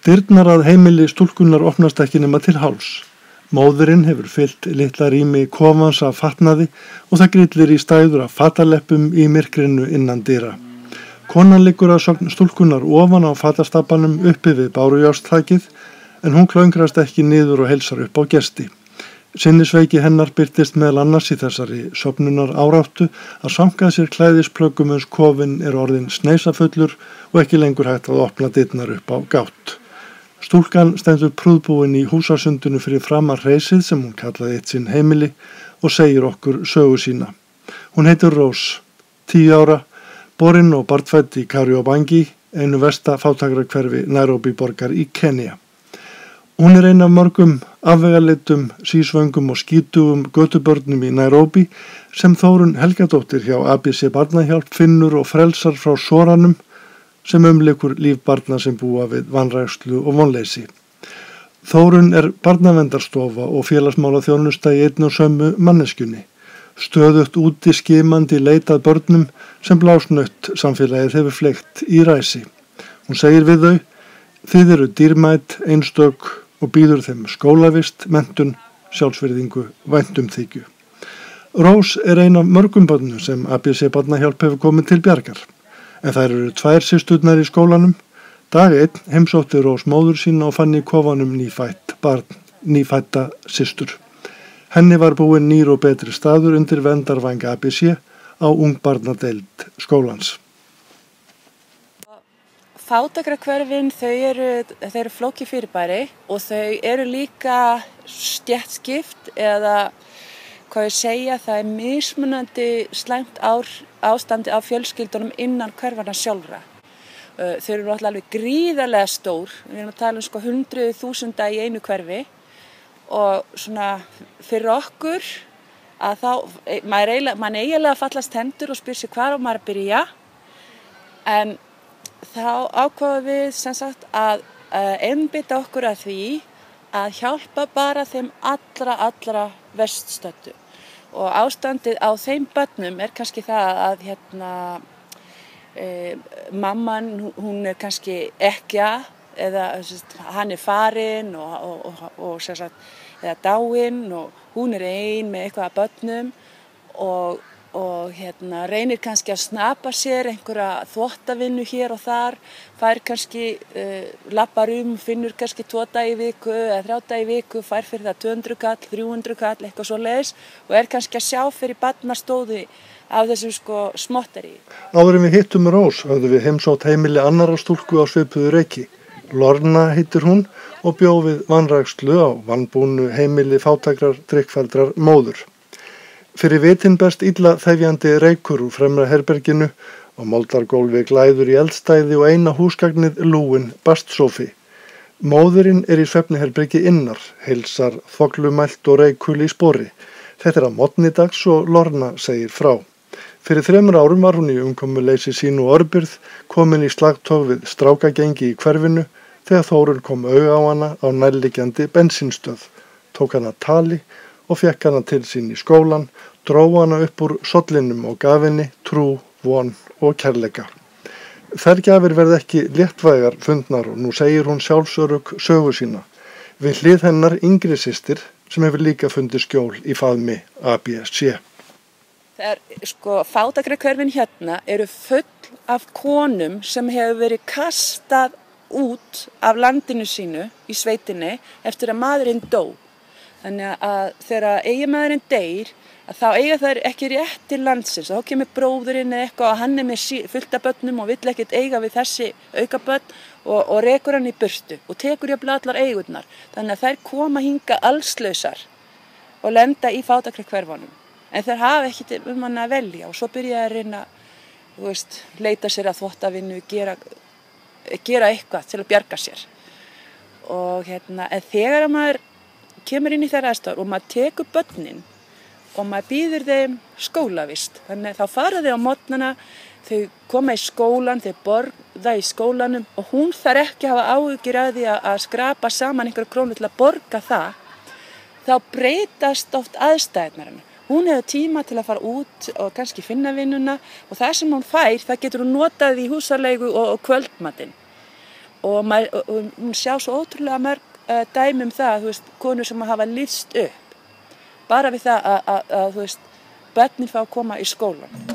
Dyrnar að heimili stúlkunnar opnast ekki nema til háls. Móðirinn hefur fyllt litla rými kofans af fatnaði og það grillir í stæður af fataleppum í myrkrinu innan dyra. Konan liggur að sögn stúlkunnar ofan á fatastapanum uppi við bárujárnsþakið en hún klöngrast ekki niður og heilsar upp á gesti. Sinnisveiki hennar birtist meðal annars í þessari sofnunar áráttu að sankað sér klæðisplöggum uns kofinn er orðinn sneisafullur og ekki lengur hægt að opna dyrnar upp á gátt. Stúlkan stendur prúðbúin í húsasundinu fyrir framar reisið sem hún kallaði eitt sinn heimili og segir okkur sögu sína. Hún heitir Rose, 10 ára, borin og barnfædd í Kariobangi, einu versta fátækrahverfi Nairobi borgar í Kenya. Hún er ein af mörgum afvegaleiddum, sísvöngum og skítugum götubörnum í Nairobi sem Þórunn Helgadóttir hjá ABC Barnahjálp finnur og frelsar frá soranum sem umlykur líf barna sem búa við vanrækslu og vonleysi. Þórunn er barnaverndarstofa og félagsmálaþjónusta í einn og sömu manneskjunni. Stöðugt úti skimandi leitað börnum sem blásnött samfélagið hefur fleygt í ræsi. Hún segir við þau: þið eru dýrmæt, einstök og býður þeim skólavist, menntun, sjálfsvirðingu, væntumþykju. Rose er ein af mörgum börnum sem ABC Barnahjálp hefur komið til bjargar. En þær eru 2 systurnar í skólanum. Dag 1 heimsótti Rose móður sína og fann í kofanum nýfætta systur. Henni var búinn nýr og betri staður undir verndarvæng ABC á ungbarnadeild skólans. Fátækrahverfin, þau eru flókið fyrirbæri og þau eru líka stéttskipt eða hvað ég segja, það er mismunandi slæmt ástandi á fjölskyldunum innan hverfana sjálfra. Þau eru náttúrulega alveg gríðarlega stór, við erum að tala um 100.000 í einu hverfi og svona fyrir okkur að þá, mann eiginlega fallast hendur og spyr sig hvar á maður að byrja, en þá ákváðum við sem sagt að einbeita okkur að því að hjálpa bara þeim allra verst-stöddu. Og ástandið á þeim börnum er kannski það að mamman, hún er kannski ekkja eða hann er farinn og sem sagt, eða dáinn og hún er ein með eitthvað af börnum og reynir kannski að snapa sér einhverja þvottavinnu hér og þar, fær kannski lappar finnur kannski 2 daga í viku eða 3 daga í viku, fær fyrir það 200 kall, 300 kall, eitthvað svoleiðis og er kannski að sjá fyrir barnastóði á þessum smotteri. Áður en við hittum Rose höfðum við heimsótt heimili annarra stúlku á svipuðu reiki. Lorna heitir hún og bjó við vanrækslu á vanbúnu heimili fátækrar drykkfelldrar móður. Fyrir vitin berst illa þefjandi reykur úr fremra herberginu og moldargólfi glæður í eldstæði og eina húsgagnið lúin bastsófi. Móðurinn er í svefniherbergi innar, heilsar þvoglumælt og reykul í spori. Þetta er að morgni dags og Lorna segir frá. Fyrir 3 árum var hún í umkomuleysi sínu og örbirð, komin í slagtof við strákagengi í hverfinu þegar Þórunn kom auga á hana á nærliggjandi bensínstöð, tók hana tali og fekk hana til sín í skólan, dró hana upp úr sollinum og gaf henni trú, von og kærleika. Þær gjafir verða ekki léttvægar fundnar og nú segir hún sjálfsörugg sögu sína. Við hlið hennar yngri systir sem hefur líka fundið skjól í faðmi ABC. Fátækrahverfin hérna eru full af konum sem hefur verið kastað út af landinu sínu í sveitinni eftir að maðurinn dó. Þannig að þegar eiginmaðurinn deyr, þá eiga þær ekki rétt til landsins. Þá kemur bróðurinn eða eitthvað og hann er með fullt af börnum og vill ekkert eiga við þessi aukabörn og rekur hann í burtu og tekur jafnvel allar eigurnar. Þannig að þær koma hinga allslausar og lenda í fátækrahverfunum. En þær hafa ekkert hann að velja og svo byrja að reyna, leita sér að þvottavinnu, gera eitthvað til að bjarga sér. En þegar maður kemur inn í þær aðstæður og maður tekur börnin og maður býður þeim skólavist. Þannig þá fara þau á morgnana, þau koma í skólan, þau borða í skólanum og hún þarf ekki að hafa áhyggjur af því að skrapa saman einhverja krónu til að borga það. Þá breytast oft aðstæðurnar hennar. Hún hefur tíma til að fara út og kannski finna vinnuna og það sem hún fær, það getur hún notað í húsaleigu og kvöldmatinn. og hún sjá svo ótrúlega mörg dæmi það, þú veist, konur sem hafa lýst upp bara við það að þú veist, börnin fá að koma í skólan.